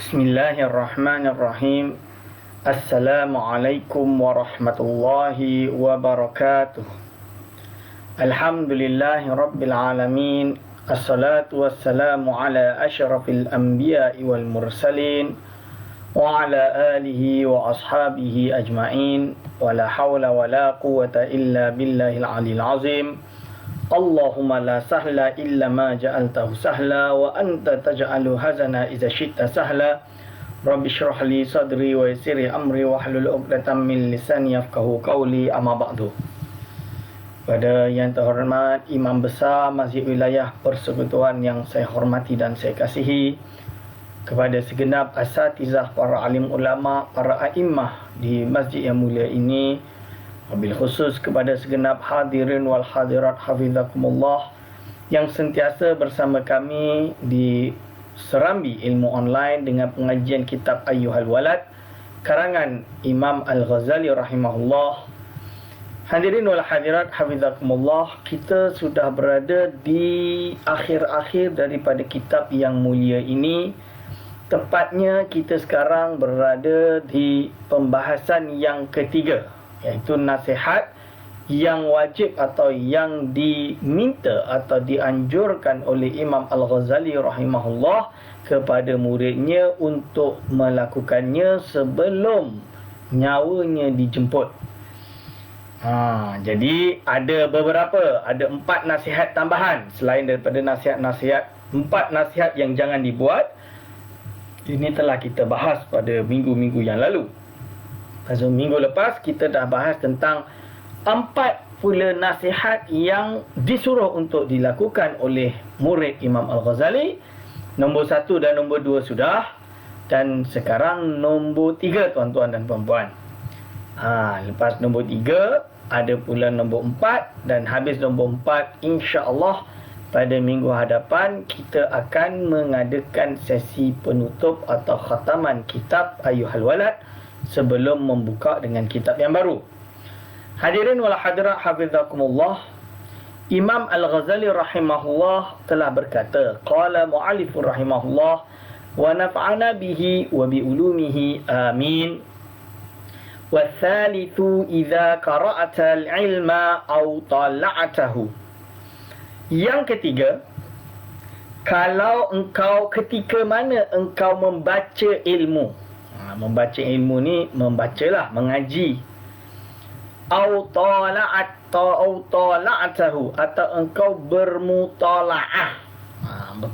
Bismillahirrahmanirrahim. Assalamualaikum warahmatullahi wabarakatuh. Alhamdulillahi rabbil alamin. Assalatu wassalamu ala asyrafil anbiya'i wal mursalin wa ala alihi wa ashabihi ajma'in. Wa la hawla wa la quwwata illa billahil aliyil azim. Allahumma la sahla illa ma ja'altahu sahla wa anta taj'alu hazana idza syi'ta sahla. Rabbi shrah li sadri wa yassir li amri wa hlul 'uqdatam min lisani yafqahu qawli, amma ba'du. Pada yang terhormat Imam Besar Masjid Wilayah Persekutuan yang saya hormati dan saya kasihi, kepada segenap asatizah, para alim ulama, para a'immah di masjid yang mulia ini, wabil khusus kepada segenap hadirin wal hadirat hafizakumullah yang sentiasa bersama kami di serambi ilmu online dengan pengajian kitab Ayyuhal Walad karangan Imam Al-Ghazali rahimahullah. Hadirin wal hadirat hafizakumullah, kita sudah berada di akhir-akhir daripada kitab yang mulia ini. Tepatnya kita sekarang berada di pembahasan yang ketiga, iaitu nasihat yang wajib atau yang diminta atau dianjurkan oleh Imam Al-Ghazali rahimahullah kepada muridnya untuk melakukannya sebelum nyawanya dijemput. Jadi ada 4 nasihat tambahan selain daripada nasihat-nasihat, 4 nasihat yang jangan dibuat. Ini telah kita bahas pada minggu-minggu yang lalu. So, minggu lepas kita dah bahas tentang 4 pula nasihat yang disuruh untuk dilakukan oleh murid Imam Al-Ghazali. Nombor 1 dan nombor 2 sudah. Dan sekarang nombor 3, tuan-tuan dan puan-puan. Lepas nombor 3, ada pula nombor 4. Dan habis nombor 4, insya-Allah pada minggu hadapan kita akan mengadakan sesi penutup atau khataman kitab Ayyuhal Walad sebelum membuka dengan kitab yang baru. Hadirin wal hadirat hafizakumullah, Imam Al-Ghazali rahimahullah telah berkata, qala mu'allifur rahimahullah wa naf'ana bihi wa bi ulumihi amin. Wa thalithu idza qara'ata al-ilma aw tala'atahu. Yang ketiga, kalau engkau ketika mana engkau membaca ilmu, membaca ilmu ni membacalah, mengaji, au tala'atahu, atau engkau bermutalaah.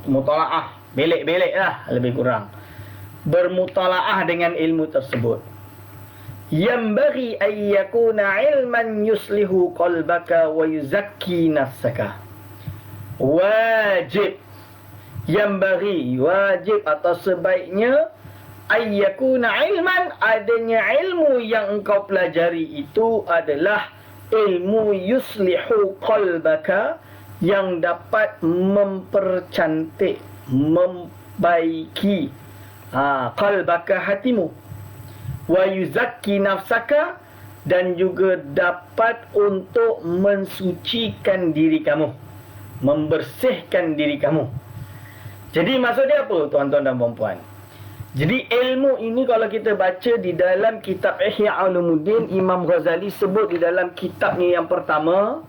Mutalaah, belik-belik lah lebih kurang, bermutalaah dengan ilmu tersebut. Yambaghi an yakuna ilman yuslihu qalbaka wa yuzakki nafsaka. Wajib, yambaghi, wajib atau sebaiknya, ayyakuna ilman, adanya ilmu yang engkau pelajari itu adalah ilmu yuslihu qalbaka, yang dapat mempercantik, membaiki qalbaka, hatimu, wa yuzakki nafsaka, dan juga dapat untuk mensucikan diri kamu, membersihkan diri kamu. Jadi maksudnya apa, tuan-tuan dan puan-puan? Jadi ilmu ini kalau kita baca di dalam kitab Ihya Ulumuddin, Imam Ghazali sebut di dalam kitabnya yang pertama.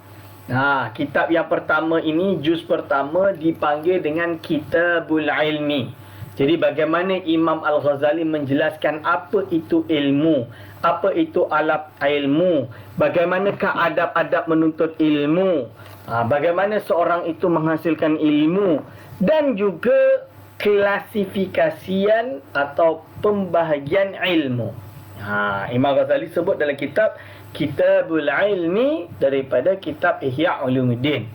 Kitab yang pertama ini, juz pertama, dipanggil dengan Kitabul Ilmi. Jadi bagaimana Imam Al-Ghazali menjelaskan apa itu ilmu, apa itu alat ilmu, bagaimanakah adab-adab menuntut ilmu, bagaimana seorang itu menghasilkan ilmu, dan juga klasifikasian atau pembahagian ilmu. Imam Ghazali sebut dalam kitab Kitabul Ilmi daripada kitab Ihya Ulumuddin.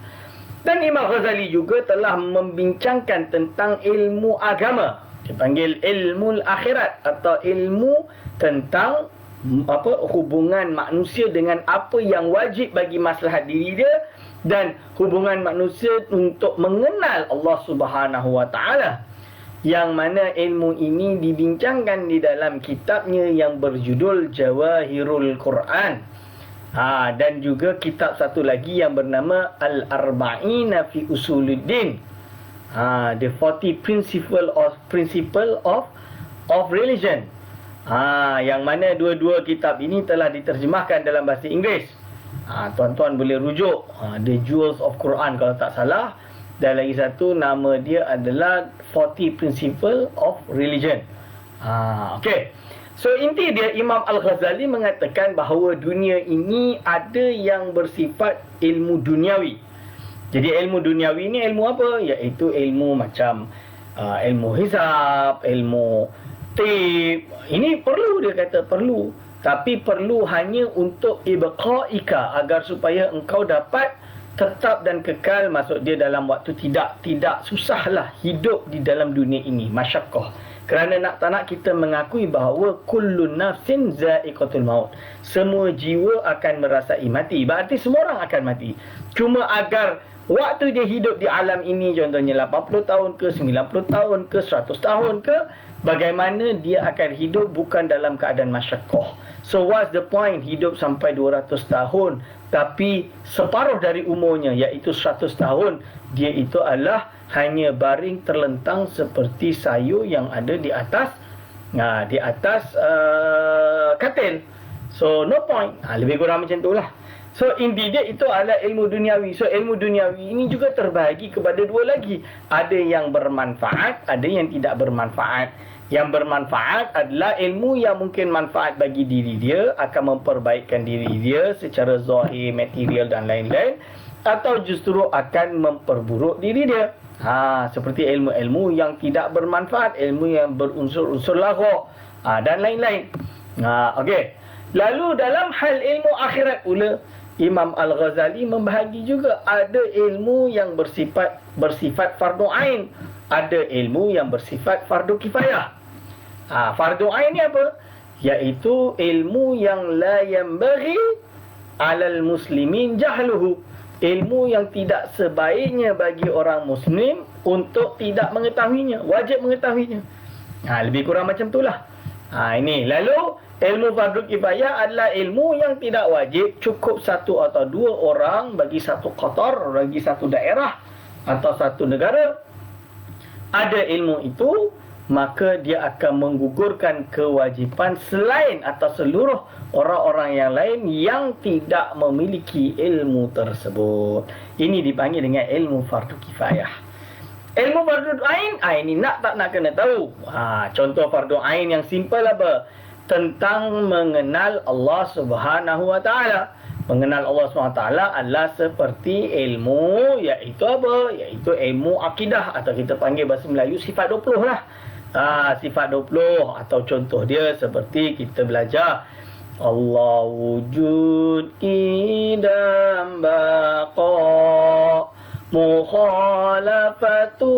Dan Imam Ghazali juga telah membincangkan tentang ilmu agama, dipanggil ilmu akhirat, atau ilmu tentang hubungan manusia dengan apa yang wajib bagi maslahat diri dia, dan hubungan manusia untuk mengenal Allah Subhanahu wa taala, yang mana ilmu ini dibincangkan di dalam kitabnya yang berjudul Jawahirul Quran. Dan juga kitab satu lagi yang bernama Al-Arba'ina fi Usuluddin, the 40 principle of of Religion. Yang mana dua-dua kitab ini telah diterjemahkan dalam bahasa Inggeris. Tuan-tuan boleh rujuk The Jewels of Quran kalau tak salah. Dan lagi satu nama dia adalah 40 Principles of Religion. Okey. So inti dia, Imam Al-Ghazali mengatakan bahawa dunia ini ada yang bersifat ilmu duniawi. Jadi ilmu duniawi ni ilmu apa? Iaitu ilmu macam ilmu hisab, ilmu tip. Ini perlu, dia kata perlu. Tapi perlu hanya untuk ibqa'ika, agar supaya engkau dapat tetap dan kekal, maksud dia dalam waktu tidak susahlah hidup di dalam dunia ini, masyaqqah. Kerana nak tak nak kita mengakui bahawa kullun nafsin za'iqatul maut. Semua jiwa akan merasai mati. Berarti semua orang akan mati. Cuma agar waktu dia hidup di alam ini, contohnya 80 tahun ke, 90 tahun ke, 100 tahun ke, bagaimana dia akan hidup bukan dalam keadaan masyaqqah. So what's the point hidup sampai 200 tahun tapi separuh dari umurnya, iaitu 100 tahun, dia itu adalah hanya baring terlentang seperti sayur yang ada di atas katil. So no point. Lebih kurang macam itulah. So inti dia itu adalah ilmu duniawi. So ilmu duniawi ini juga terbahagi kepada dua lagi. Ada yang bermanfaat, ada yang tidak bermanfaat. Yang bermanfaat adalah ilmu yang mungkin manfaat bagi diri dia, akan memperbaikkan diri dia secara zahir, material dan lain-lain, atau justru akan memperburuk diri dia. Seperti ilmu-ilmu yang tidak bermanfaat, ilmu yang berunsur-unsur laghau dan lain-lain. Okey. Lalu dalam hal ilmu akhirat pula, Imam Al-Ghazali membahagi juga ada ilmu yang bersifat fardu ain, ada ilmu yang bersifat fardu kifayah. Fardu ain ni apa? Iaitu ilmu yang la yanbaghi 'alal muslimin jahluhu. Ilmu yang tidak sebaiknya bagi orang muslim untuk tidak mengetahuinya, wajib mengetahuinya. Lebih kurang macam itulah. Ini. Lalu ilmu fardu kifayah adalah ilmu yang tidak wajib, cukup satu atau dua orang bagi satu qatar, bagi satu daerah atau satu negara ada ilmu itu, maka dia akan menggugurkan kewajipan selain atau seluruh orang-orang yang lain yang tidak memiliki ilmu tersebut. Ini dipanggil dengan ilmu fardu kifayah. Ilmu fardu ain, ini nak tak nak kena tahu. Contoh fardu ain yang simple apa? Tentang mengenal Allah Subhanahu Wa Taala. Mengenal Allah Subhanahu Wa Taala adalah seperti ilmu, iaitu apa? Iaitu ilmu akidah, atau kita panggil bahasa Melayu sifat 20 lah. Sifat 20, atau contoh dia seperti kita belajar Allah wujud idam baqa mukhalafatu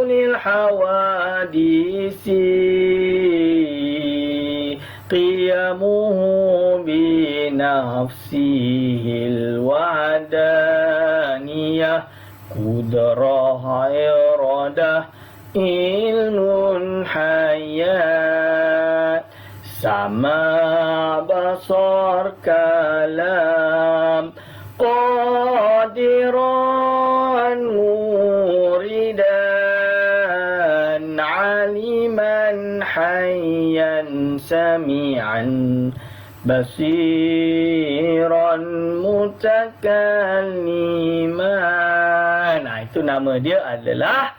lil hawadisi qiyamuhu bi nafsihil wadaniyah kudrah iradah ilmun hayat sama basar kalam qadiran muridan aliman hayyan sami'an basiran mutakalliman. Itu nama dia adalah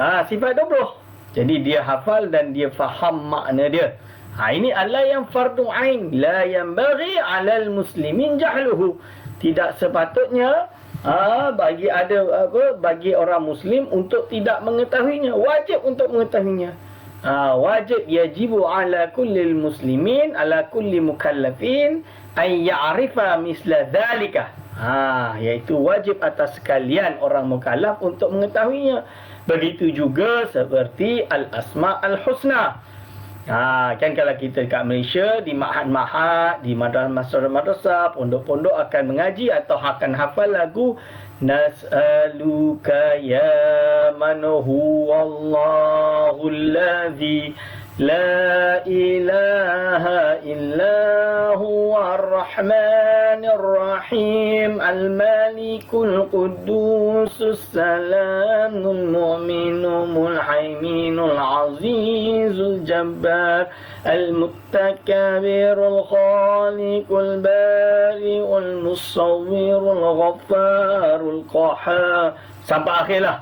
sifat 20. Jadi dia hafal dan dia faham makna dia. Ini adalah yang fardu ain, la yanbaghi 'alal muslimin jahluhu. Tidak sepatutnya bagi orang muslim untuk tidak mengetahuinya, wajib untuk mengetahuinya. Wajib, yajibu 'ala kulli muslimin, 'ala kulli mukallafin ay ya'rifa misla dzalika. Iaitu wajib atas sekalian orang mukallaf untuk mengetahuinya. Begitu juga seperti al-asma al-husna. Kan kalau kita dekat Malaysia, di ma'had-ma'had, di madrasah, pondok-pondok akan mengaji atau akan hafal lagu Nas'aluka ya man huwallahu alladhi la ilaha illa huwa Rahmanir Rahim, Al-Malikul Qudusus Salamul Mu'minul Muhaiminul Azizul Jabbar, Al-Muttakabirul Khaliqul Bari'ul Musawwirul Ghaffarul Qahhar. Sampai akhirlah.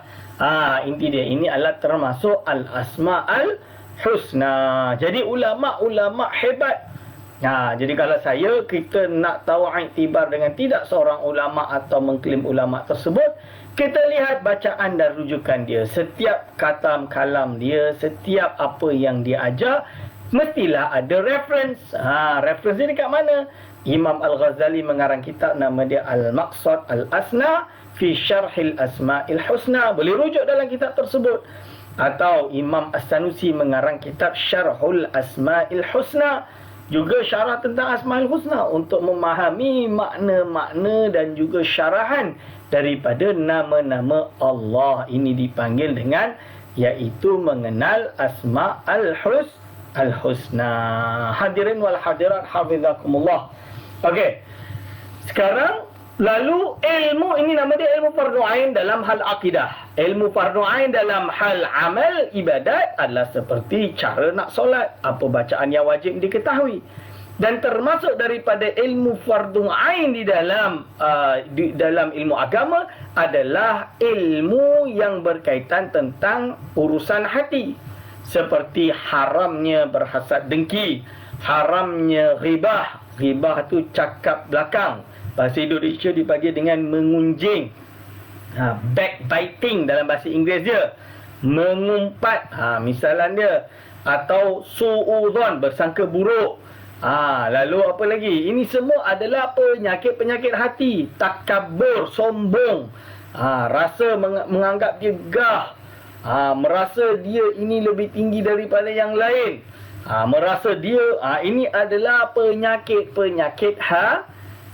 Inti dia ini adalah termasuk al-asma'ul husna. Jadi ulama-ulama hebat. Jadi kalau kita nak tahu iktibar dengan tidak seorang ulama atau mengklaim ulama tersebut, kita lihat bacaan dan rujukan dia. Setiap kata kalam dia, setiap apa yang dia ajar, mestilah ada reference. Reference dia dekat mana? Imam Al-Ghazali mengarang kitab nama dia Al-Maqsad Al-Asna fi Syarhil Asma'il Husna. Boleh rujuk dalam kitab tersebut. Atau Imam As-Sanusi mengarang kitab Syarhul Asma'il Husna, juga syarah tentang Asma'ul Husna, untuk memahami makna-makna dan juga syarahan daripada nama-nama Allah. Ini dipanggil dengan, iaitu mengenal Asma'ul Husna. Hadirin wal hadirat hafizakumullah. Okey. Sekarang lalu ilmu ini nama dia ilmu fardu ain dalam hal akidah. Ilmu fardu ain dalam hal amal ibadat adalah seperti cara nak solat, apa bacaan yang wajib diketahui. Dan termasuk daripada ilmu fardu ain di dalam ilmu agama adalah ilmu yang berkaitan tentang urusan hati. Seperti haramnya berhasad dengki, haramnya ghibah. Ghibah tu cakap belakang. Bahasa Indonesia dibagi dengan mengunjing. Backbiting dalam bahasa Inggeris dia. Mengumpat. Misalan dia. Atau su'udhan, bersangka buruk. Lalu apa lagi? Ini semua adalah penyakit-penyakit hati. Takabur, sombong. Rasa menganggap dia gah. Merasa dia ini lebih tinggi daripada yang lain. Merasa dia, ini adalah penyakit-penyakit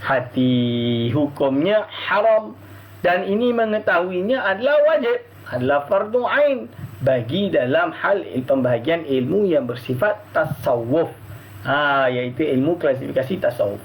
hati. Hukumnya haram. Dan ini mengetahuinya adalah wajib, adalah fardu ain bagi dalam hal pembahagian ilmu yang bersifat tasawuf. Iaitu ilmu klasifikasi tasawuf.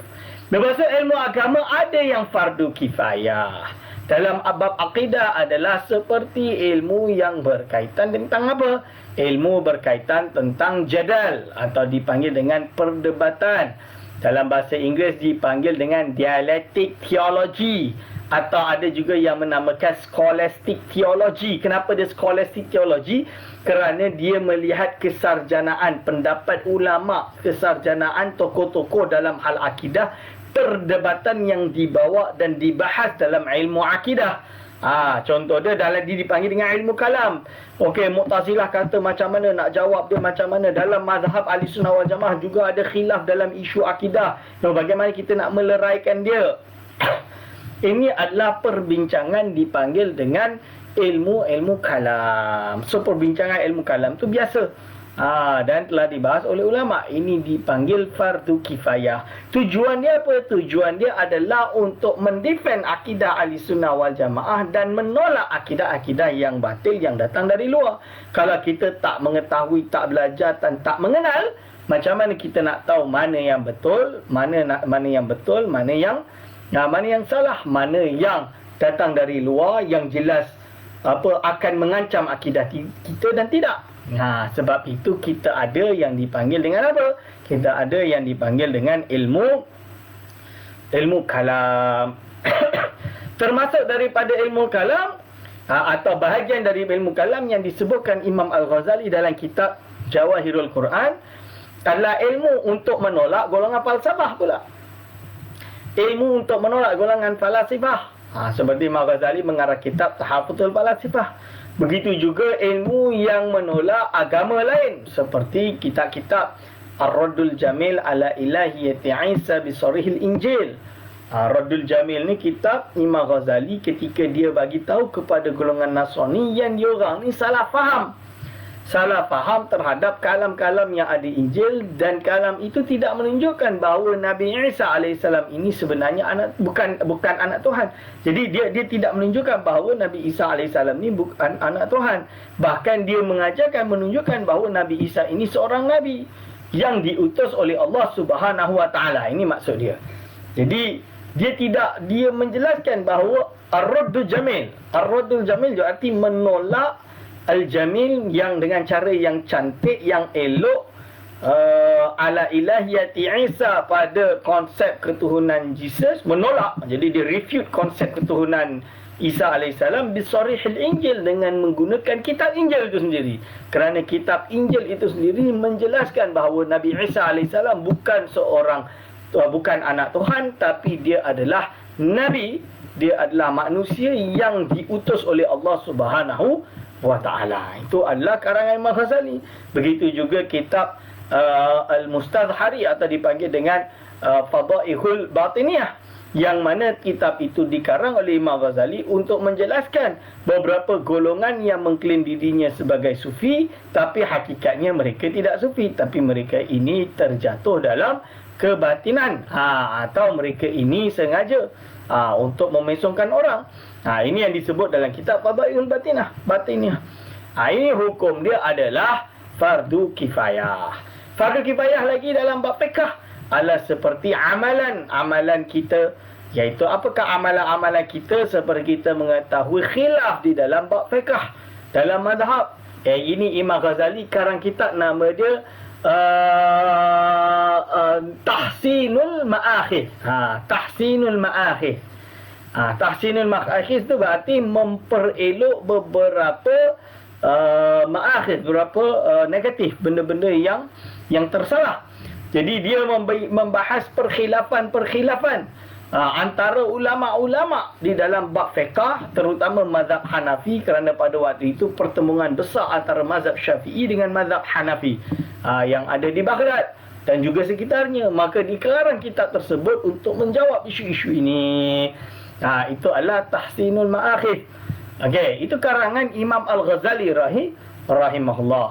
Berbahasa ilmu agama ada yang fardu kifayah. Dalam bab akidah adalah seperti ilmu yang berkaitan tentang apa? Ilmu berkaitan tentang jadal atau dipanggil dengan perdebatan. Dalam bahasa Inggeris dipanggil dengan dialectic theology, atau ada juga yang menamakan scholastic theology. Kenapa dia scholastic theology? Kerana dia melihat kesarjanaan pendapat ulama, kesarjanaan tokoh-tokoh dalam hal akidah, perdebatan yang dibawa dan dibahas dalam ilmu akidah. Contoh dia dipanggil dengan ilmu kalam. Okey, Mu'tazilah kata macam mana, nak jawab dia macam mana. Dalam mazhab Ahlussunnah wal Jamaah juga ada khilaf dalam isu akidah. Bagaimana kita nak meleraikan dia? Ini adalah perbincangan dipanggil dengan ilmu kalam. So perbincangan ilmu kalam tu biasa. Dan telah dibahas oleh ulama. Ini dipanggil fardu kifayah. Tujuan dia apa? Tujuan dia adalah untuk mendefend akidah Ahlussunnah wal Jamaah dan menolak akidah-akidah yang batil yang datang dari luar. Kalau kita tak mengetahui, tak belajar dan tak mengenal, macam mana kita nak tahu mana yang betul, mana yang betul, mana yang salah, mana yang datang dari luar yang jelas akan mengancam akidah kita dan tidak. Sebab itu kita ada yang dipanggil dengan apa? Kita ada yang dipanggil dengan ilmu kalam. Termasuk daripada ilmu kalam atau bahagian dari ilmu kalam yang disebutkan Imam Al-Ghazali dalam kitab Jawahirul Quran adalah ilmu untuk menolak golongan falsafah pula. Ilmu untuk menolak golongan falasifah. Seperti Imam Ghazali mengarang kitab Tahafutul Falasifah. Begitu juga ilmu yang menolak agama lain, seperti kitab-kitab Ar-Raddul Jamil ala Ilahiyati Isa bisarihil Injil. Raddul Jamil ni kitab Imam Ghazali ketika dia bagi tahu kepada golongan Nasrani yang diorang ni salah faham terhadap kalam-kalam yang ada Injil, dan kalam itu tidak menunjukkan bahawa Nabi Isa AS ini sebenarnya bukan anak Tuhan. Jadi dia tidak menunjukkan bahawa Nabi Isa AS ini bukan anak Tuhan. Bahkan dia menunjukkan bahawa Nabi Isa ini seorang nabi yang diutus oleh Allah Subhanahu Wa Taala. Ini maksud dia. Jadi dia menjelaskan bahawa ar-raddul jamil. Ar-raddul jamil berarti menolak al-jamil yang dengan cara yang cantik, yang elok, ala ilahiyati Isa, pada konsep ketuhanan Jesus, menolak. Jadi dia refute konsep ketuhanan Isa alaihissalam bisarihil Injil, dengan menggunakan kitab Injil itu sendiri. Kerana kitab Injil itu sendiri menjelaskan bahawa Nabi Isa alaihissalam bukan anak Tuhan, tapi dia adalah Nabi. Dia adalah manusia yang diutus oleh Allah Subhanahu wa ta'ala. Itu adalah karangan Imam Ghazali. Begitu juga kitab Al-Mustadhari, atau dipanggil dengan Fadaihul Batiniyah, yang mana kitab itu dikarang oleh Imam Ghazali untuk menjelaskan beberapa golongan yang mengklaim dirinya sebagai sufi, tapi hakikatnya mereka tidak sufi, tapi mereka ini terjatuh dalam kebatinan, atau mereka ini sengaja untuk memesongkan orang. Ini yang disebut dalam kitab Fadailul Batiniyah. Ini hukum dia adalah fardu kifayah. Fardu kifayah lagi dalam bab fiqh adalah seperti amalan kita, iaitu apakah amalan-amalan kita, seperti kita mengetahui khilaf di dalam bab fiqh, dalam mazhab. Ini Imam Ghazali karang kitab, nama dia Tahsinul Ma'akhidh. Tahsinul Ma'akhidh. Tahsinul Ma'akhidh itu berarti memperelok beberapa ma'akhidh, beberapa negatif, benda-benda yang tersalah. Jadi dia membahas perkhilafan antara ulama-ulama di dalam bab fiqh, terutama mazhab Hanafi, kerana pada waktu itu pertemuan besar antara mazhab Syafi'i dengan mazhab Hanafi yang ada di Baghdad dan juga sekitarnya. Maka dikarang kitab tersebut untuk menjawab isu-isu ini. Itu adalah Tahsinul Ma'akhidh. Okey, itu karangan Imam Al-Ghazali rahimahullah.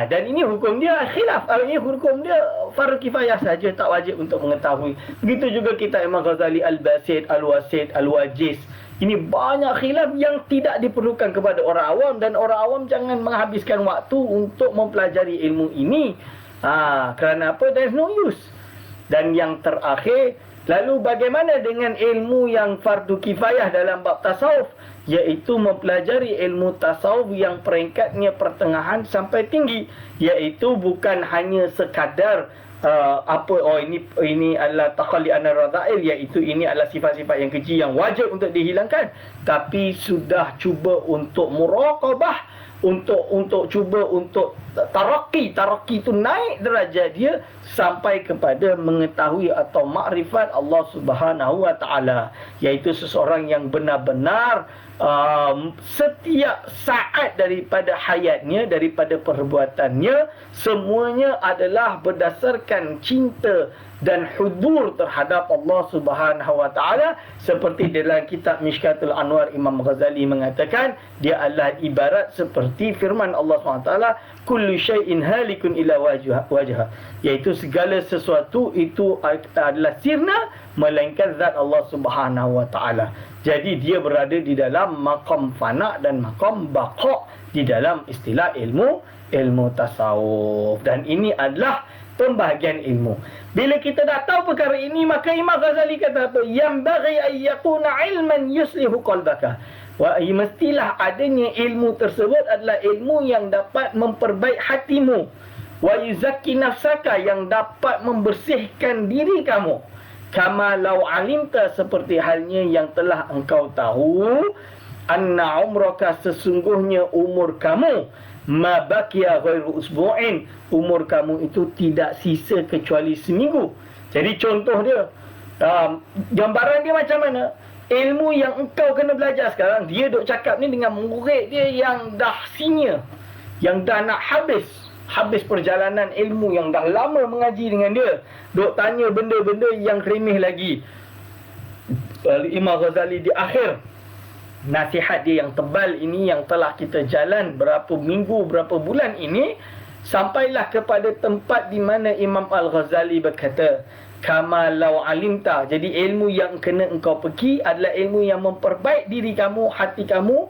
Dan ini hukum dia khilaf. Ini hukum dia fardu kifayah saja, tak wajib untuk mengetahui. Begitu juga kitab Imam Ghazali Al-Basit, Al-Wasit, Al-Wajiz. Ini banyak khilaf yang tidak diperlukan kepada orang awam, dan orang awam jangan menghabiskan waktu untuk mempelajari ilmu ini. Kerana apa? There is no use. Dan yang terakhir, lalu bagaimana dengan ilmu yang fardu kifayah dalam bab tasawuf, iaitu mempelajari ilmu tasawuf yang peringkatnya pertengahan sampai tinggi, iaitu bukan hanya sekadar ini adalah takhalli anar radha'il, iaitu ini adalah sifat-sifat yang keji yang wajib untuk dihilangkan, tapi sudah cuba untuk muraqabah, untuk cuba untuk taraqi itu naik derajat dia sampai kepada mengetahui atau makrifat Allah Subhanahu wa taala, iaitu seseorang yang benar-benar setiap saat daripada hayatnya, daripada perbuatannya, semuanya adalah berdasarkan cinta dan hudur terhadap Allah Subhanahu wa taala. Seperti dalam kitab Mishkatul Anwar, Imam Ghazali mengatakan dia adalah ibarat seperti firman Allah Subhanahu wa taala, kullu syai'in halikun ila wajha, iaitu segala sesuatu itu adalah sirna melainkan zat Allah Subhanahu wa taala. Jadi dia berada di dalam maqam fana dan maqam baqa di dalam istilah ilmu tasawuf. Dan ini adalah pembahagian ilmu. Bila kita dah tahu perkara ini, maka Imam Ghazali kata apa? Yang bagi an yakuna ilman yuslihu qalbaka. Mestilah adanya ilmu tersebut adalah ilmu yang dapat memperbaik hatimu. Wa yuzakki nafsaka, yang dapat membersihkan diri kamu. Kama law alimta, seperti halnya yang telah engkau tahu, anna umraka, sesungguhnya umur kamu, ma baqiya ghairu usbu'in, umur kamu itu tidak sisa kecuali seminggu. Jadi contoh dia, gambaran dia macam mana? Ilmu yang engkau kena belajar sekarang, dia duk cakap ni dengan murid dia yang dah senior, yang dah nak habis perjalanan ilmu, yang dah lama mengaji dengan dia, duk tanya benda-benda yang remeh lagi. Imam Ghazali di akhir nasihat dia yang tebal ini, yang telah kita jalan berapa minggu, berapa bulan ini, sampailah kepada tempat di mana Imam Al-Ghazali berkata, kama law alimta. Jadi ilmu yang kena engkau pergi adalah ilmu yang memperbaik diri kamu, hati kamu,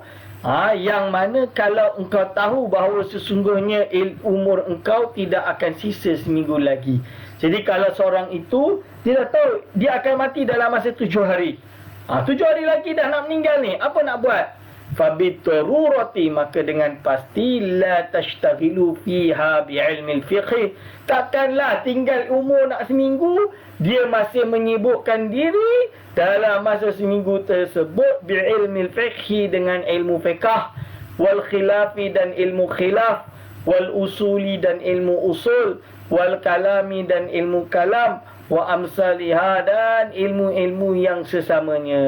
Yang mana kalau engkau tahu bahawa sesungguhnya umur engkau tidak akan sisa seminggu lagi. Jadi kalau seorang itu, dia dah tahu dia akan mati dalam masa 7 hari. 7 hari lagi dah nak meninggal ni, apa nak buat? Fabitururati, maka dengan pasti la tashtaghilu fiha bi'ilmil fiqh. Takkanlah tinggal umur nak seminggu, dia masih menyibukkan diri dalam masa seminggu tersebut bi'ilmil fiqh, dengan ilmu fiqh, wal khilafi dan ilmu khilaf, wal usuli dan ilmu usul, wal kalami dan ilmu kalam, wa amsaliha dan ilmu-ilmu yang sesamanya.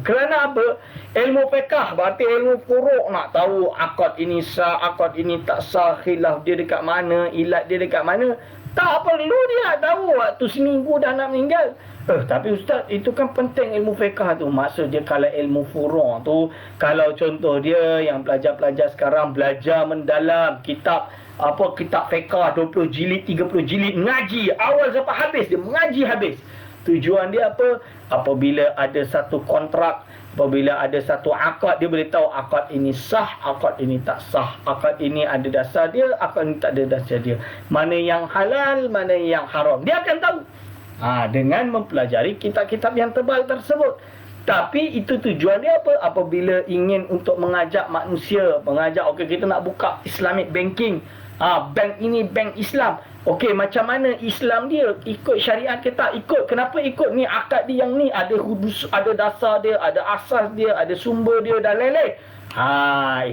Kerana apa? Ilmu fiqh berarti ilmu furuk, nak tahu akad ini sah, akad ini tak sah, khilaf dia dekat mana, ilat dia dekat mana. Tak perlu dia tahu waktu seminggu dah nak meninggal. Tapi ustaz, itu kan penting ilmu fiqh tu. Maksud dia kalau ilmu furuk tu, kalau contoh dia yang pelajar-pelajar sekarang belajar mendalam kitab kitab fiqh 20 jilid, 30 jilid, mengaji awal sampai habis, dia mengaji habis. Tujuan dia apa? Apabila ada satu kontrak, apabila ada satu akad, dia boleh tahu akad ini sah, akad ini tak sah, akad ini ada dasar dia, akad ini tak ada dasar dia, mana yang halal, mana yang haram, dia akan tahu dengan mempelajari kitab-kitab yang tebal tersebut. Tapi itu tujuan dia apa? Apabila ingin untuk mengajak manusia, okey, kita nak buka Islamic banking, bank ini bank Islam. Okey, macam mana Islam dia? Ikut syariat kita, ikut. Kenapa ikut? Ni akad dia yang ni ada hudus, ada dasar dia, ada asas dia, ada sumber dia dan lain-lain.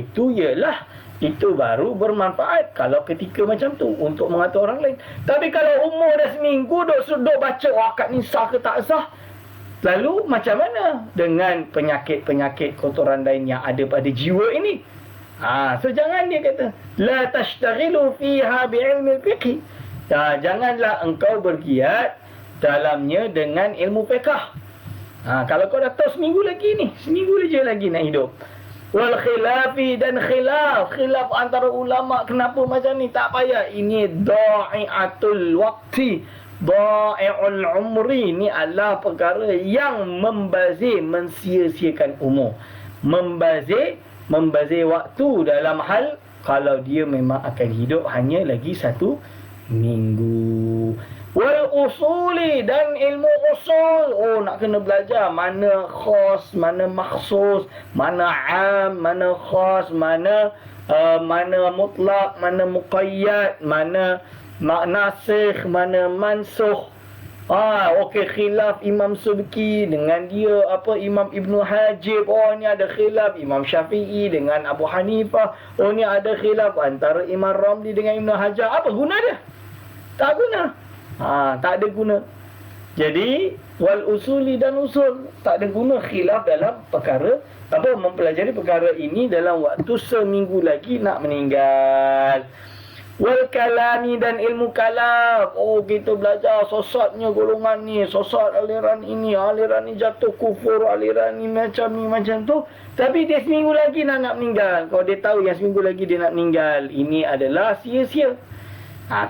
Itu ialah, itu baru bermanfaat kalau ketika macam tu untuk mengatur orang lain. Tapi kalau umur dah seminggu duk baca akad ni sah ke tak sah, lalu macam mana dengan penyakit-penyakit kotoran lain yang ada pada jiwa ini? So jangan, dia kata la tashtaghilu fiha bi'ilmil fiqh. Janganlah engkau bergiat dalamnya dengan ilmu fiqh. Kalau kau dah tahu seminggu je lagi nak hidup. Wal khilafi, dan khilaf antara ulama, kenapa macam ni, tak payah. Ini da'iatul waqti, da'i'ul umri, ni adalah perkara yang membazir, mensia-siakan umur, membazir waktu dalam hal kalau dia memang akan hidup hanya lagi 1 minggu. Wal usuli, dan ilmu usul, nak kena belajar mana khas, mana makhsus, mana am, mana khas, mana mutlak, mana muqayyad, mana nasikh, mana mansukh. Okey, khilaf Imam Subki dengan dia Imam Ibnu Hajib. Ni ada khilaf Imam Syafi'i dengan Abu Hanifah. Ni ada khilaf antara Imam Ramli dengan Ibnu Hajar. Apa guna dia? Tak guna. Tak ada guna. Jadi wal usuli, dan usul, tak ada guna khilaf dalam perkara mempelajari perkara ini dalam waktu seminggu lagi nak meninggal. Wal kalami, dan ilmu kalam. Kita belajar sesatnya golongan ni, sesat aliran ini jatuh kufur, aliran ni macam tu. Tapi dia seminggu lagi nak meninggal. Kalau dia tahu yang seminggu lagi dia nak meninggal, ini adalah sia-sia.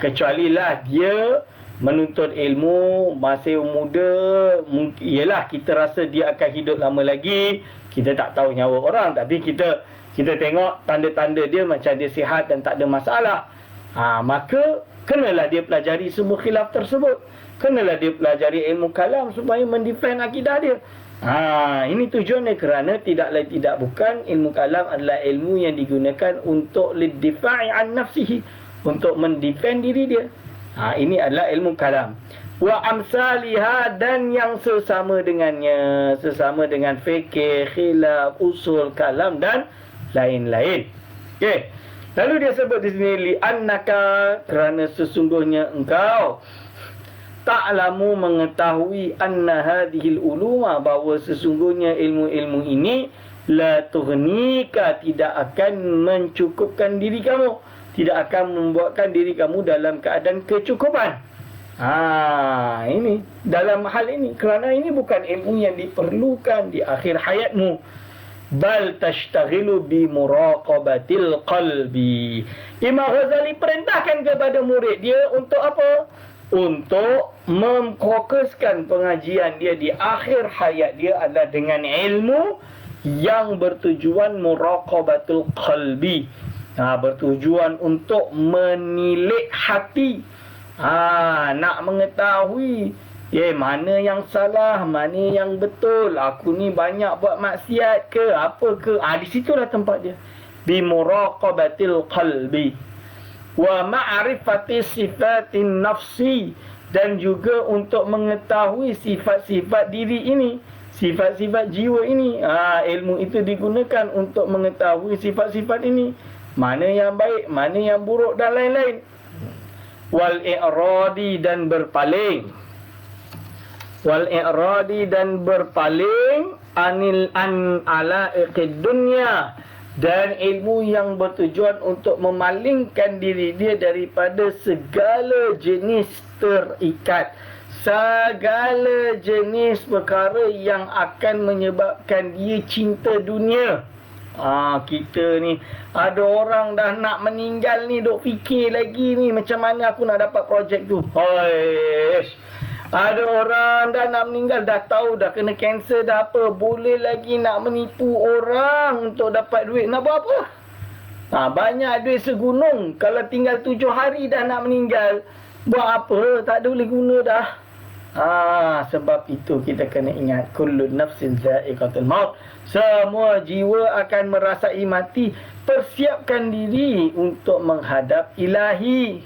Kecuali lah dia menuntut ilmu masih muda, ialah kita rasa dia akan hidup lama lagi. Kita tak tahu nyawa orang, tapi kita tengok tanda-tanda dia macam dia sihat dan tak ada masalah. Maka kenalah dia pelajari semua khilaf tersebut. Kenalah dia pelajari ilmu kalam supaya mendefend akidah dia. Ini tujuannya, kerana tidak bukan ilmu kalam adalah ilmu yang digunakan untuk liddifa'i an nafsihi, untuk mendefend diri dia. Ini adalah ilmu kalam. Wa amsaliha, dan yang sesama dengannya, sesama dengan fikih, khilaf, usul, kalam dan lain-lain. Okey. Lalu dia sebut di sini li'annaka, kerana sesungguhnya engkau ta'lamu, mengetahui, anna hadhil uluma, bahawa sesungguhnya ilmu-ilmu ini la tughnika, tidak akan mencukupkan diri kamu, tidak akan membuatkan diri kamu dalam keadaan kecukupan. Ini dalam hal ini, kerana ini bukan ilmu yang diperlukan di akhir hayatmu. Bal tashtaghilu bi muraqabatil qalbi. Imam Ghazali perintahkan kepada murid dia untuk apa? Untuk memfokuskan pengajian dia di akhir hayat dia adalah dengan ilmu yang bertujuan muraqabatul qalbi. Bertujuan untuk menilik hati. Nak mengetahui mana yang salah, mana yang betul. Aku ni banyak buat maksiat ke, apa ke. Di situlah tempat dia. Bi muraqabatil qalbi. Wa ma'rifati sifatin nafsi. Dan juga untuk mengetahui sifat-sifat diri ini. Sifat-sifat jiwa ini. Ilmu itu digunakan untuk mengetahui sifat-sifat ini. Mana yang baik, mana yang buruk dan lain-lain. Wal i'radi dan berpaling. Wal i'radi dan berpaling an alaiqid dunya, dan ilmu yang bertujuan untuk memalingkan diri dia daripada segala jenis terikat, segala jenis perkara yang akan menyebabkan dia cinta dunia. Kita ni ada orang dah nak meninggal ni duk fikir lagi ni macam mana aku nak dapat projek tu. Ada orang dah nak meninggal, dah tahu dah kena kanser dah apa, boleh lagi nak menipu orang untuk dapat duit. Nak buat apa? Banyak duit segunung. Kalau tinggal 7 hari dah nak meninggal, buat apa? Tak ada boleh guna dah. Sebab itu kita kena ingat, kullu nafsin za'iqatul maut. Semua jiwa akan merasai mati. Persiapkan diri untuk menghadap ilahi.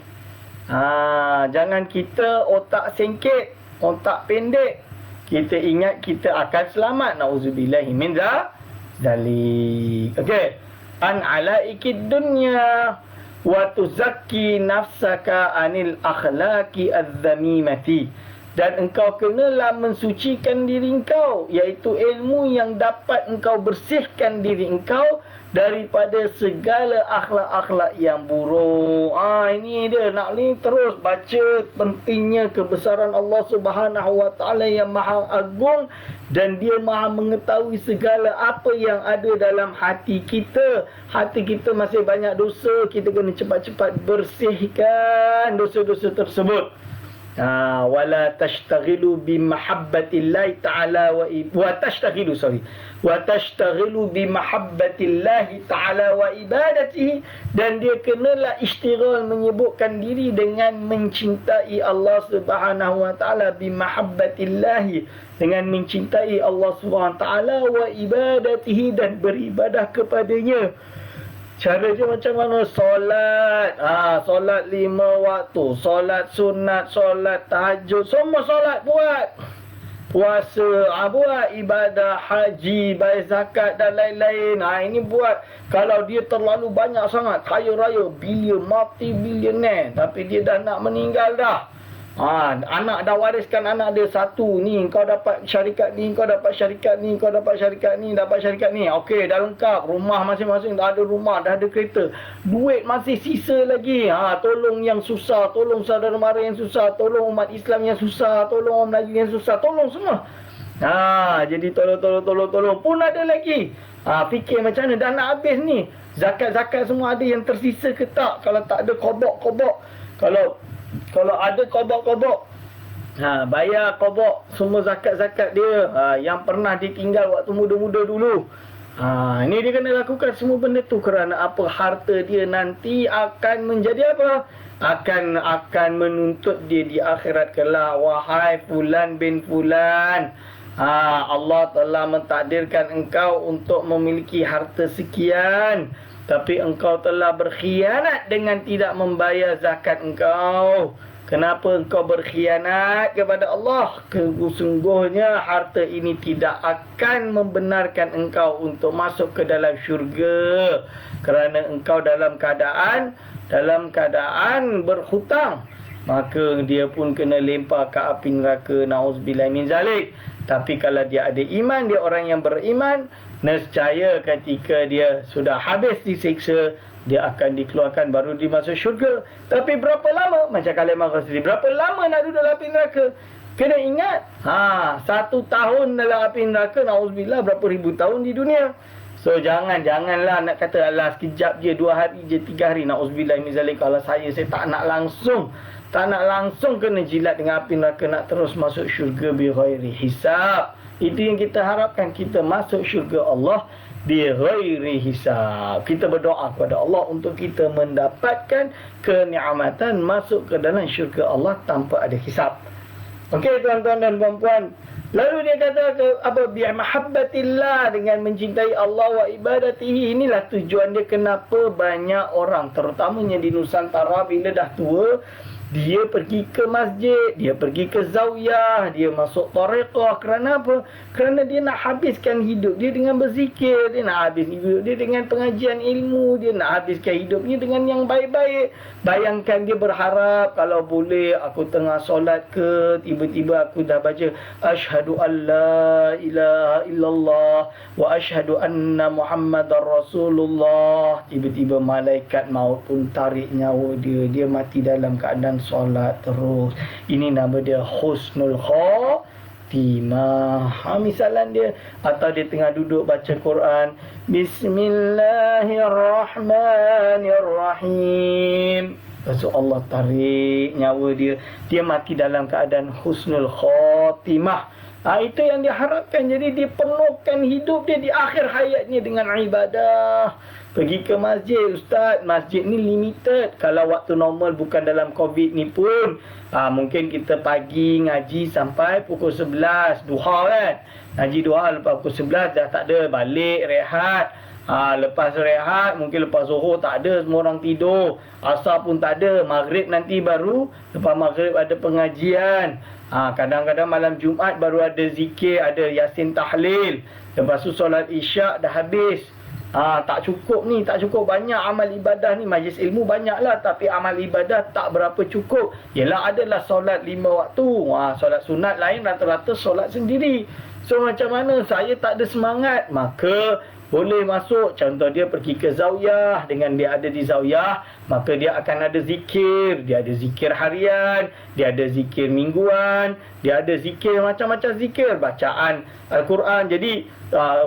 Jangan kita otak sengket, otak pendek. Kita ingat kita akan selamat. Na'udzubillahi min dzalik. Okey. An alaikid dunya wa tuzakki nafsaka anil akhlaqi adz-dzamimati. Dan engkau kenalah mensucikan diri engkau, iaitu ilmu yang dapat engkau bersihkan diri engkau daripada segala akhlak-akhlak yang buruk. Ini dia, nak ni terus baca pentingnya kebesaran Allah Subhanahu Wa Taala yang Maha Agung, dan dia Maha mengetahui segala apa yang ada dalam hati kita. Hati kita masih banyak dosa, kita kena cepat-cepat bersihkan dosa-dosa tersebut. Wala tashtaghilu bi mahabbatillahi ta'ala wa tashtaghilu bi mahabbatillahi ta'ala wa ibadatihi. Dan dia kenalah istighal menyibukkan diri dengan mencintai Allah Subhanahu wa taala, bi mahabbatillahi, dengan mencintai Allah Subhanahu wa taala, wa ibadatihi, dan beribadah kepadanya. Cara dia macam mana? Solat. Solat 5 waktu. Solat sunat, solat tahajud. Semua solat buat. Puasa buat. Ibadah haji, bayar zakat dan lain-lain. Ini buat. Kalau dia terlalu banyak sangat, kaya raya, mati bilioner, tapi dia dah nak meninggal dah. Anak dah wariskan anak dia satu, ni kau dapat syarikat ni, kau dapat syarikat ni, kau dapat syarikat ni, dapat syarikat ni. Okey, dah lengkap. Rumah masing-masing dah ada rumah, dah ada kereta. Duit masih sisa lagi. Tolong yang susah, tolong saudara mara yang susah, tolong umat Islam yang susah, tolong orang Melayu yang susah, tolong semua. Jadi tolong pun ada lagi. Fikir macam mana dah nak habis ni. Zakat-zakat semua ada yang tersisa ke tak? Kalau tak ada, kobok. Kalau ada kobok, bayar kobok semua zakat-zakat dia yang pernah ditinggal waktu muda-muda dulu. Ini dia kena lakukan semua benda tu. Kerana apa? Harta dia nanti akan menjadi apa? Akan menuntut dia di akhirat kelak. Wahai fulan bin fulan, Allah telah mentakdirkan engkau untuk memiliki harta sekian, tapi engkau telah berkhianat dengan tidak membayar zakat engkau. Kenapa engkau berkhianat kepada Allah? Sungguhnya harta ini tidak akan membenarkan engkau untuk masuk ke dalam syurga, kerana engkau dalam keadaan berhutang. Maka dia pun kena lempar ke api neraka. Na'udzubillahi min zalik. Tapi kalau dia ada iman, dia orang yang beriman, nescaya ketika dia sudah habis disiksa, dia akan dikeluarkan baru dia masuk syurga. Tapi berapa lama? Macam kalimah Ghazali, berapa lama nak duduk dalam api neraka? Kena ingat, 1 tahun dalam api neraka, na'udzubillah, berapa ribu tahun di dunia. So janganlah nak kata alah sekejap je, 2 hari je, 3 hari. Na'udzubillah min zalik. Kalau saya tak nak langsung kena jilat dengan api neraka, nak terus masuk syurga bi ghairi hisab. Itu yang kita harapkan, kita masuk syurga Allah bi ghairi hisab. Kita berdoa kepada Allah untuk kita mendapatkan kenikmatan masuk ke dalam syurga Allah tanpa ada hisab. Okey tuan-tuan dan puan-puan. Lalu dia kata apa, bi mahabbatillah, dengan mencintai Allah wa ibadatihi. Inilah tujuan dia kenapa banyak orang terutamanya di Nusantara bila dah tua, dia pergi ke masjid, dia pergi ke zawiyah, dia masuk tareqah. Kerana apa? Kerana dia nak habiskan hidup dia dengan berzikir, dia nak habis hidup dia dengan pengajian ilmu, dia nak habiskan hidupnya dengan yang baik-baik. Bayangkan dia berharap, kalau boleh aku tengah solat ke, tiba-tiba aku dah baca asyhadu an la ilaha illallah wa asyhadu anna muhammadar rasulullah, tiba-tiba malaikat maut pun tarik nyawa dia, dia mati dalam keadaan solat terus. Ini nama dia husnul khatimah. Misalan dia, atau dia tengah duduk baca Quran, bismillahirrahmanirrahim, lepas Allah tarik nyawa dia, dia mati dalam keadaan husnul khatimah. Itu yang diharapkan. Jadi dia penuhkan hidup dia di akhir hayatnya dengan ibadah. Pergi ke masjid, Ustaz, masjid ni limited. Kalau waktu normal bukan dalam COVID ni pun, mungkin kita pagi ngaji sampai pukul 11 duha kan. Ngaji duha lepas pukul 11 dah tak ada, balik rehat. Lepas rehat, mungkin lepas zuhur tak ada, semua orang tidur. Asar pun tak ada, maghrib nanti baru, lepas maghrib ada pengajian. Kadang-kadang malam Jumaat baru ada zikir, ada yasin tahlil. Lepas tu solat isyak dah habis. Tak cukup ni, tak cukup banyak amal ibadah ni. Majlis ilmu banyaklah, tapi amal ibadah tak berapa cukup. Yelah, adalah solat 5 waktu. Solat sunat lain, rata-rata solat sendiri. So macam mana saya tak ada semangat? Maka boleh masuk, contoh dia pergi ke zawiyah. Dengan dia ada di zawiyah, maka dia akan ada zikir. Dia ada zikir harian, dia ada zikir mingguan, dia ada zikir macam-macam zikir, bacaan Al-Quran. Jadi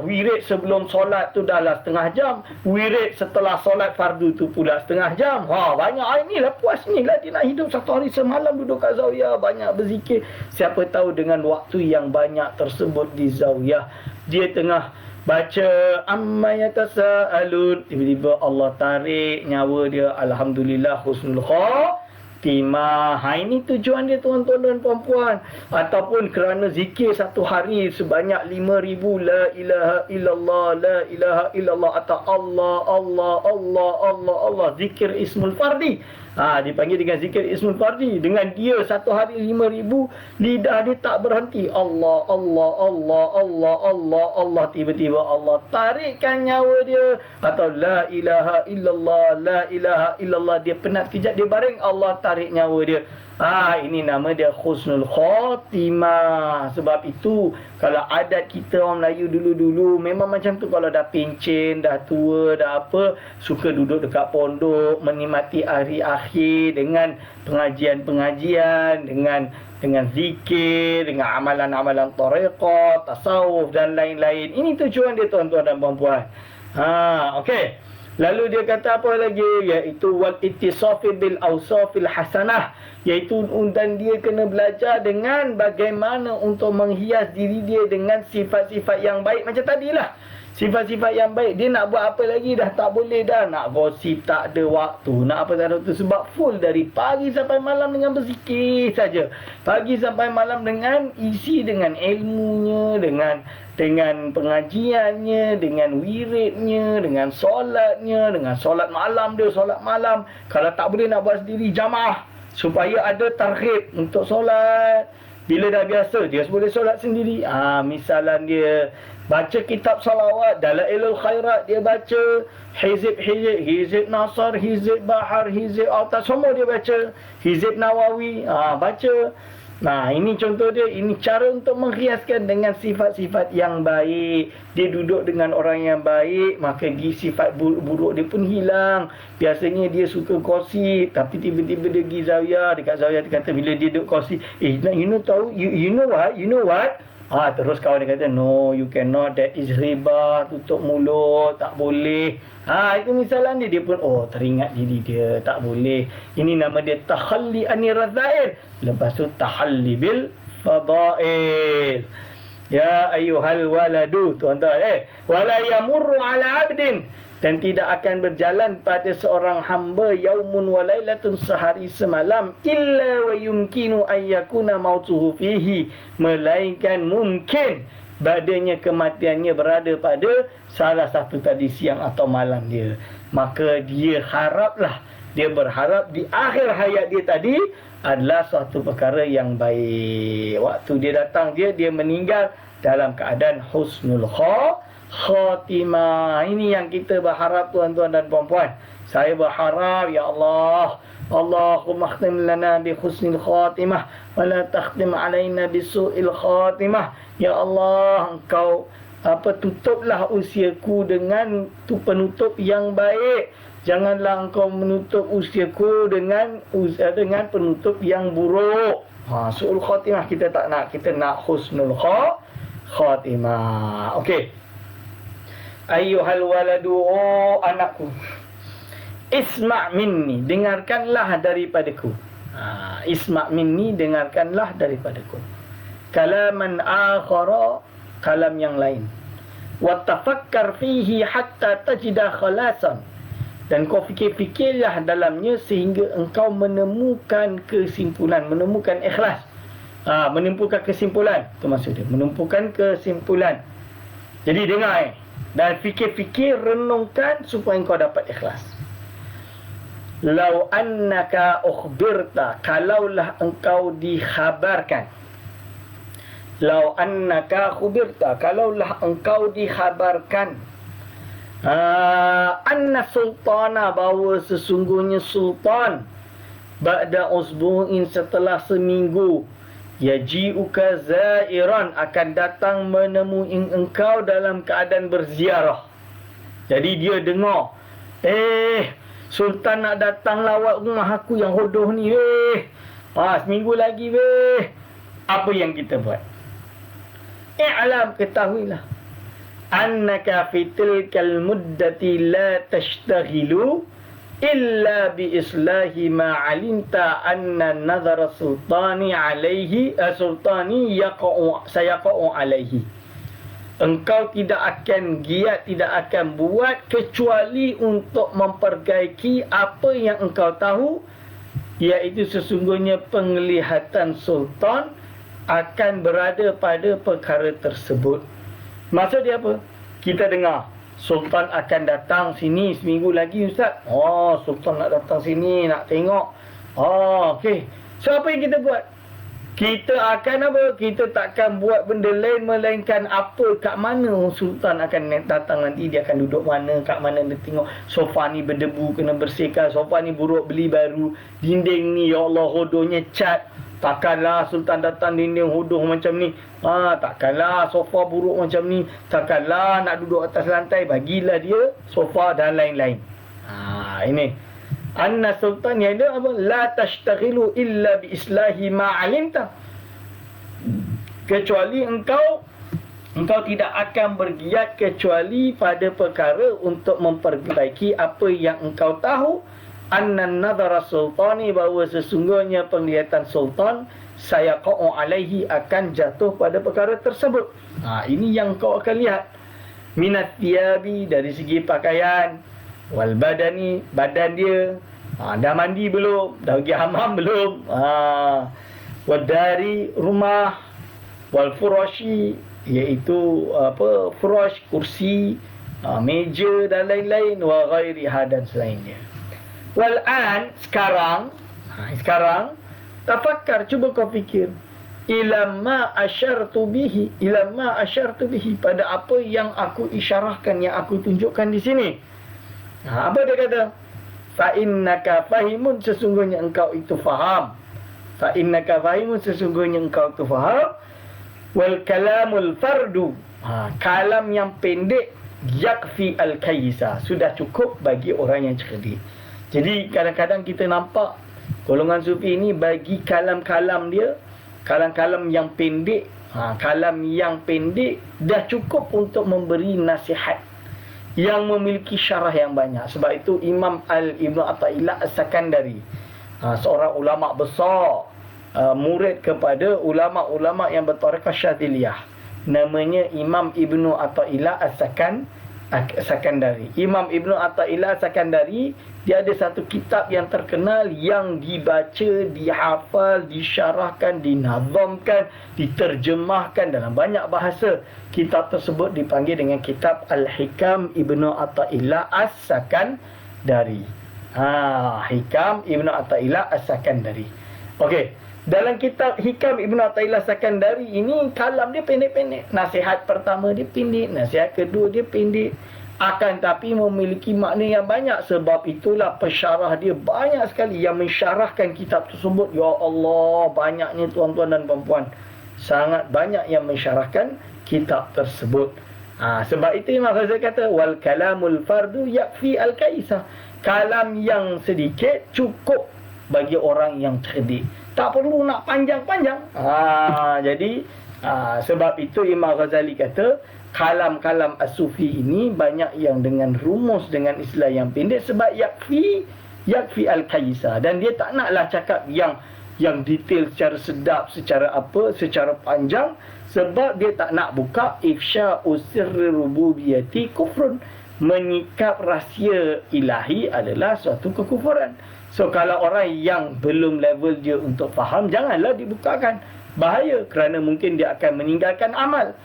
wirid sebelum solat tu dahlah setengah jam, wirid setelah solat fardu tu pula setengah jam. Banyak. Inilah puas, inilah dia nak hidup satu hari semalam duduk kat zawiyah, banyak berzikir. Siapa tahu dengan waktu yang banyak tersebut di zawiyah, dia tengah baca amma yatasaalun, tiba-tiba Allah tarik nyawa dia. Alhamdulillah, husnul khatimah. Ini tujuan dia tuan-tuan dan puan-puan. Ataupun kerana zikir satu hari sebanyak 5,000 la ilaha illallah, la ilaha illallah, atau Allah Allah Allah Allah Allah, zikir ismul fardi. Dipanggil dengan zikir ismul fardi. Dengan dia satu hari 5,000, lidah dia tak berhenti. Allah Allah Allah Allah Allah Allah, tiba-tiba Allah tarikkan nyawa dia. Atau la ilaha illallah, la ilaha illallah, dia penat kejap, dia baring, Allah tarik nyawa dia. Ini nama dia husnul khatimah. Sebab itu kalau adat kita orang Melayu dulu-dulu memang macam tu. Kalau dah pencen, dah tua, dah apa, suka duduk dekat pondok, menikmati hari akhir dengan pengajian-pengajian, dengan zikir, dengan amalan-amalan tareqah, tasawuf dan lain-lain. Ini tujuan dia tuan-tuan dan puan-puan. Okey. Lalu dia kata apa lagi? Iaitu wal ittisafi bil awsafil hasanah, iaitu dan dia kena belajar dengan bagaimana untuk menghias diri dia dengan sifat-sifat yang baik. Macam tadilah, sifat-sifat yang baik. Dia nak buat apa lagi dah tak boleh dah. Nak gosip tak ada waktu, nak apa tak ada waktu. Sebab full dari pagi sampai malam dengan berzikir saja. Pagi sampai malam dengan isi dengan ilmunya, dengan pengajiannya, dengan wiridnya, dengan solatnya, dengan solat malam dia, solat malam. Kalau tak boleh nak buat sendiri, jamaah, supaya ada targhib untuk solat. Bila dah biasa, dia boleh solat sendiri. Misalan dia baca kitab salawat, Dalailul Khairat dia baca, Hizib Nasar, Hizib Bahar, Hizib Autas, semua dia baca. Hizib Nawawi, baca. Ini contoh dia. Ini cara untuk menghiaskan dengan sifat-sifat yang baik. Dia duduk dengan orang yang baik, maka sifat buruk dia pun hilang. Biasanya dia suka gosip, tapi tiba-tiba dia pergi zawiyah. Dekat zawiyah dia kata, bila dia duduk gosip, you know what? Terus kawan dia kata, no, you cannot, that is riba, tutup mulut, tak boleh. Itu misalan dia pun teringat diri dia, tak boleh. Ini nama dia takhalli anir radzail. Lepas tu tahalli bil fadail. Ya ayyuhal waladu, tuan-tuan, wala yamurru ala abdin, dan tidak akan berjalan pada seorang hamba yaumun wa lailatun, sehari semalam, illa wa yumkinu an yakuna mautuhu fihi, melainkan mungkin badannya kematiannya berada pada salah satu tadi siang atau malam dia. Maka dia berharap di akhir hayat dia tadi adalah suatu perkara yang baik. Waktu dia datang, dia meninggal dalam keadaan husnul khatimah. Ini yang kita berharap, tuan-tuan dan puan-puan. Saya berharap, ya Allah, Allahumma khtim lana bi husnil khatimah wa la takhtim alaina bi su'il khatimah. Ya Allah, Engkau tutuplah usiaku dengan penutup yang baik. Janganlah Engkau menutup usiaku dengan penutup yang buruk. Su'ul khatimah kita tak nak. Kita nak husnul khatimah. Okey. Ayyuhal waladu, anakku, isma' minni, dengarkanlah daripadaku. Isma' minni, dengarkanlah daripadaku. Kalaman akhara, kalam yang lain. Wa tafakkar fihi hatta tajida khalasan, dan kau fikir-fikirlah dalamnya sehingga engkau menemukan kesimpulan, menemukan ikhlas. Menemukan kesimpulan, itu maksud dia, menemukan kesimpulan. Jadi dengar dan fikir-fikir, renungkan supaya engkau dapat ikhlas. Lau annaka ukhbirta, kalaulah engkau dikhabarkan. Lau annaka khubirta, kalaulah engkau dikhabarkan. Anna sultana, bahawa sesungguhnya sultan, ba'da usbu'in, setelah seminggu, yaji'uka zairan, akan datang menemui engkau dalam keadaan berziarah. Jadi dia dengar, sultan nak datang lawat rumah aku yang hodoh ni, seminggu lagi, apa yang kita buat? I'lam, ketahuilah, annaka fi tilkal muddati la tashtaghilu illa bi islahi ma alimta anna nadhara sultani alaihi sayaqa'u alaihi. Engkau tidak akan giat, tidak akan buat kecuali untuk memperbaiki apa yang engkau tahu, iaitu sesungguhnya penglihatan sultan akan berada pada perkara tersebut. Maksud dia apa? Kita dengar sultan akan datang sini seminggu lagi, ustaz. Sultan nak datang sini, nak tengok. Okey. So apa yang kita buat? Kita akan apa? Kita takkan buat benda lain melainkan apa, kat mana sultan akan datang nanti, dia akan duduk mana, kat mana dia tengok. Sofa ni berdebu, kena bersihkan. Sofa ni buruk, beli baru. Dinding ni, ya Allah, hodohnya cat. Takkanlah sultan datang dinding hodoh macam ni. Takkanlah sofa buruk macam ni. Takkanlah nak duduk atas lantai, bagilah dia sofa dan lain-lain. Ini anna sultan, yang dia apa? La tashtaghilu illa bi islahi ma alimta, kecuali engkau tidak akan bergiat kecuali pada perkara untuk memperbaiki apa yang engkau tahu. Anna nadhara sultani, bahawa sesungguhnya penglihatan sultan, sayaqa'u alaihi, akan jatuh pada perkara tersebut. Ini yang kau akan lihat. Minat thiyabi, dari segi pakaian. Wal badani, badan dia. Dah mandi belum? Dah pergi hammam belum? Wadari, rumah. Wal furashi, iaitu furash, kursi, meja dan lain-lain. Wa ghairiha, dan selainnya. Wal'an, sekarang, tafakkar, cuba kau fikir, ila ma asyartu bihi, pada apa yang aku isyarahkan, yang aku tunjukkan di sini. Apa dia kata? Fa innaka fahimun, sesungguhnya engkau itu faham. Wal kalamul fardu, kalam yang pendek, yakfi al-kaisa, sudah cukup bagi orang yang cerdik. Jadi kadang-kadang kita nampak golongan sufi ini bagi kalam-kalam dia, kalam-kalam yang pendek, kalam yang pendek dah cukup untuk memberi nasihat yang memiliki syarah yang banyak. Sebab itu Imam Ibn Athaillah As-Sakandari, seorang ulama besar, murid kepada ulama-ulama yang bertarekah Syadziliyah, namanya Imam Ibnu Athaillah As-Sakandari. Imam Ibnu Athaillah As-Sakandari, dia ada satu kitab yang terkenal yang dibaca, dihafal, disyarahkan, dinazamkan, diterjemahkan dalam banyak bahasa. Kitab tersebut dipanggil dengan kitab Al-Hikam Ibnu Athaillah As-Sakandari. Hikam Ibnu Athaillah As-Sakandari. Okey, dalam kitab Hikam Ibnu Athaillah As-Sakandari ini kalam dia pendek-pendek. Nasihat pertama dia pendek, nasihat kedua dia pendek. Akan tapi memiliki makna yang banyak. Sebab itulah pensyarah dia banyak sekali yang mensyarahkan kitab tersebut. Ya Allah, banyaknya tuan-tuan dan puan-puan. Sangat banyak yang mensyarahkan kitab tersebut. Sebab itu Imam Ghazali kata, wal kalamul fardu yakfi al-kaisah. Kalam yang sedikit cukup bagi orang yang cerdik. Tak perlu nak panjang-panjang. Jadi sebab itu Imam Ghazali kata, kalam-kalam as-sufi ini banyak yang dengan rumus, dengan istilah yang pendek. Sebab yakfi al-kaisah. Dan dia tak naklah cakap yang detail secara sedap, secara panjang. Sebab dia tak nak buka ifsya'u sirri rububiyati kufrun. Menyikap rahsia ilahi adalah suatu kekufuran. So kalau orang yang belum level dia untuk faham, janganlah dibukakan. Bahaya, kerana mungkin dia akan meninggalkan amal.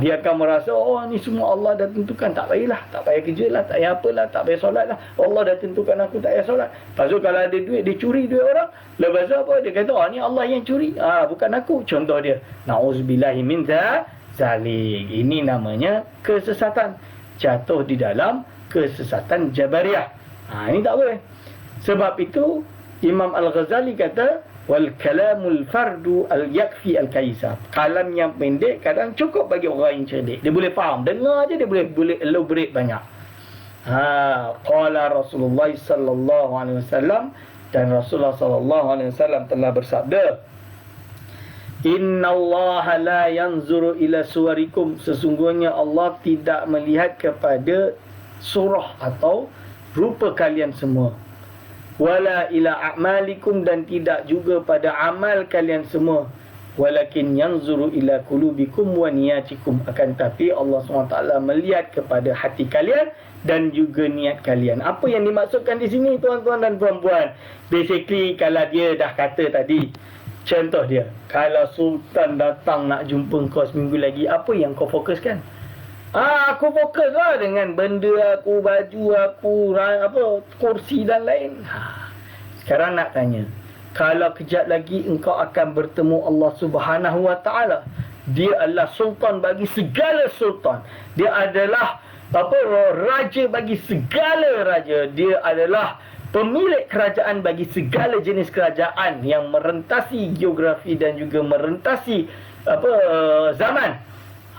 Dia akan merasa, oh ni semua Allah dah tentukan, tak payahlah, tak payah kerja lah, tak payah apalah, tak payah solat lah, Allah dah tentukan aku tak payah solat. Lepas tu kalau ada duit, dia curi duit orang. Lepas tu apa? Dia kata, oh ni Allah yang curi, bukan aku. Contoh dia, na'udzubillahi min zalik. Ini namanya kesesatan. Jatuh di dalam kesesatan Jabariyah. Ini tak boleh. Sebab itu Imam Al-Ghazali kata, wal kalamul fardu al-yakfi al-kaisah. Kalam yang pendek kadang cukup bagi orang yang cerdik. Dia boleh faham, dengar je dia boleh elaborate banyak. Qala Rasulullah sallallahu alaihi wasallam, dan Rasulullah sallallahu alaihi wasallam telah bersabda, innallaha la yanzuru ila suwarikum. Sesungguhnya Allah tidak melihat kepada surah atau rupa kalian semua. Wala ila a'malikum, dan tidak juga pada amal kalian semua. Walakin yanzuru ila qulubikum wa niyatikum. Akan tapi Allah SWT melihat kepada hati kalian dan juga niat kalian. Apa yang dimaksudkan di sini tuan-tuan dan puan-puan? Basically kalau dia dah kata tadi, contoh dia, kalau Sultan datang nak jumpa kau seminggu lagi, apa yang kau fokuskan? Aku fokus lah dengan benda aku, baju aku, kursi dan lain. Sekarang nak tanya, kalau kejap lagi engkau akan bertemu Allah Subhanahu Wa Taala, dia adalah sultan bagi segala sultan. Dia adalah raja bagi segala raja. Dia adalah pemilik kerajaan bagi segala jenis kerajaan yang merentasi geografi dan juga merentasi zaman.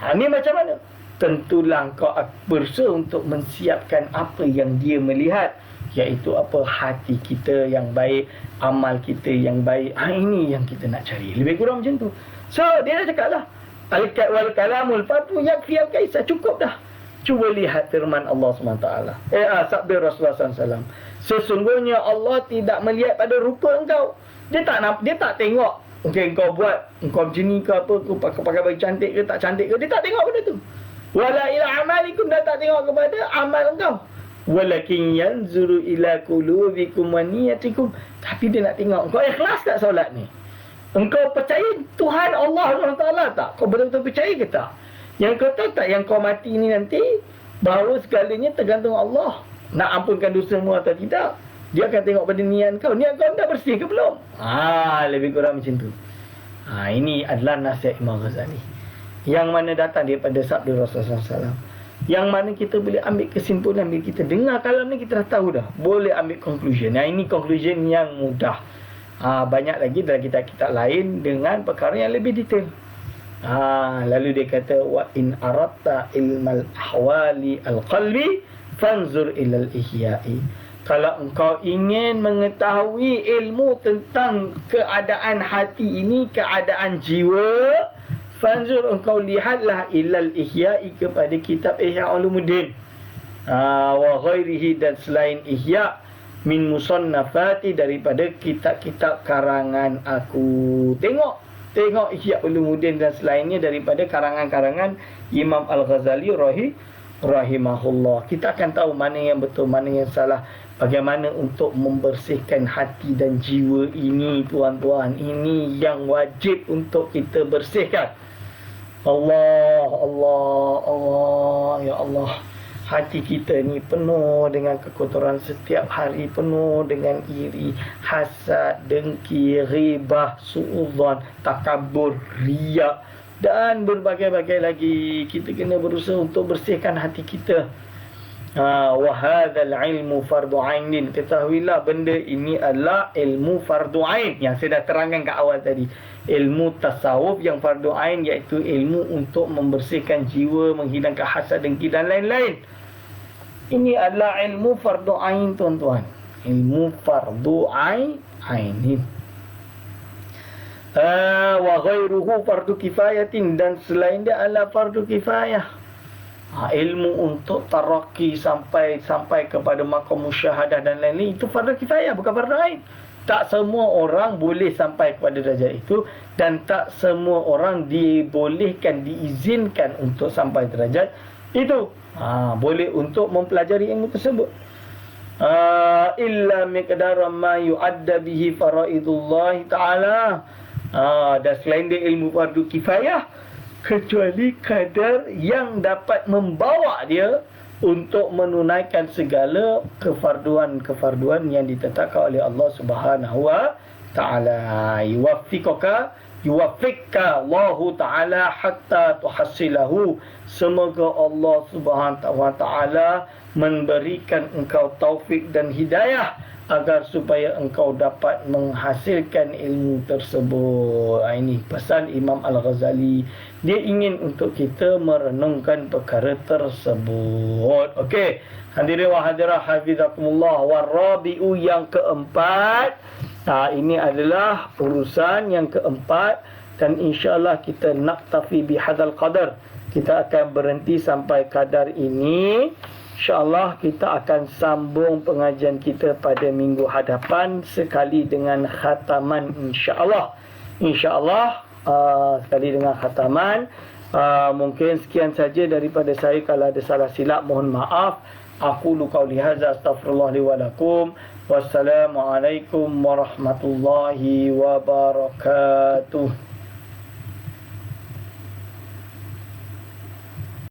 Ini macam mana? Tentulah kau berusaha untuk mensiapkan apa yang dia melihat, iaitu hati kita yang baik, amal kita yang baik. Ini yang kita nak cari. Lebih kurang macam tu. So dia dah cakap lah, wal kalamul fatu yakfi al-kaisah. Cukup dah. Cuba lihat firman Allah SWT. Sabda Rasulullah SAW. Sesungguhnya Allah tidak melihat pada rupa engkau. Dia tak tengok. Okay, engkau buat, engkau macam ni ke apa, kau pakai baju cantik ke tak cantik ke. Dia tak tengok benda tu. Wala ila amalikum, dah tak tengok kepada amal engkau. Walakin yanzuru ila qulubikum wa niyatikum. Tapi dia nak tengok engkau ikhlas tak solat ni. Engkau percaya Tuhan Allah SWT tak? Kau betul-betul percaya ke tak? Yang kau tahu tak, yang kau mati ni nanti, bahawa segalanya tergantung Allah nak ampunkan dosa semua atau tidak. Dia akan tengok pada niat kau. Niat kau dah bersih ke belum? Lebih kurang macam tu. Ini adalah nasihat Imam Ghazali, yang mana datang daripada sabda Rasulullah SAW. Yang mana kita boleh ambil kesimpulan bila kita dengar kalam ni, kita dah tahu dah. Boleh ambil conclusion. Ini conclusion yang mudah. Banyak lagi dalam kitab-kitab lain dengan perkara yang lebih detail. Lalu dia kata, wa in aratta ilmal ahwali al-qalbi fanzur ilal ihya'i. Kalau engkau ingin mengetahui ilmu tentang keadaan hati ini, keadaan jiwa, fanzur, engkau lihatlah ilal ihya'i, kepada kitab Ihya Ulumuddin wa ghairihi, dan selain Ihya, min musannafati, daripada kitab-kitab karangan aku. Tengok tengok Ihya Ulumuddin dan selainnya daripada karangan-karangan Imam Al-Ghazali rahimahullah. Kita akan tahu mana yang betul, mana yang salah. Bagaimana untuk membersihkan hati dan jiwa ini, tuan-tuan. Ini yang wajib untuk kita bersihkan. Allah, ya Allah. Hati kita ni penuh dengan kekotoran setiap hari, penuh dengan iri, hasad, dengki, ghibah, suudzon, takabur, riak dan berbagai-bagai lagi. Kita kena berusaha untuk bersihkan hati kita. Wa hadzal ilmu fardu ainin. Ketahuilah benda ini adalah ilmu fardu ain yang saya dah terangkan kat awal tadi. Ilmu tasawuf yang fardu ain, iaitu ilmu untuk membersihkan jiwa, menghilangkan hasad, dengki dan lain-lain. Ini adalah ilmu fardu ain, tuan-tuan. Ilmu fardu ainin. Wa ghairuhu fardu kifayatin, dan selain dia adalah fardu kifayah. Ilmu untuk taraqi sampai kepada maqam musyahadah dan lain-lain, itu fardu kifayah, bukan fardu ain. Tak semua orang boleh sampai kepada darjah itu, dan tak semua orang dibolehkan, diizinkan untuk sampai derajat itu. Boleh untuk mempelajari ilmu tersebut. Illa miqdara ma yu'adda bihi faraidullah ta'ala. Dan selain dia ilmu fardu kifayah, kecuali kadar yang dapat membawa dia untuk menunaikan segala kefarduan yang ditetapkan oleh Allah Subhanahu wa taala. Yuwaffiqka Allah taala hatta tuhassilahu. Semoga Allah Subhanahu wa taala memberikan engkau taufik dan hidayah agar supaya engkau dapat menghasilkan ilmu tersebut. Ini pesan Imam Al-Ghazali. Dia ingin untuk kita merenungkan perkara tersebut. Okey, hadirin wa hadirat hafizakumullah. Warabi'u, yang keempat. Ini adalah urusan yang keempat, dan insya-Allah kita naktafi bihadzal qadar. Kita akan berhenti sampai kadar ini. InsyaAllah kita akan sambung pengajian kita pada minggu hadapan sekali dengan khataman, insyaAllah. InsyaAllah sekali dengan khataman. Mungkin sekian saja daripada saya. Kalau ada salah silap, mohon maaf. Aku qauli hadza, astaghfirullah li wa lakum. Wassalamualaikum warahmatullahi wabarakatuh.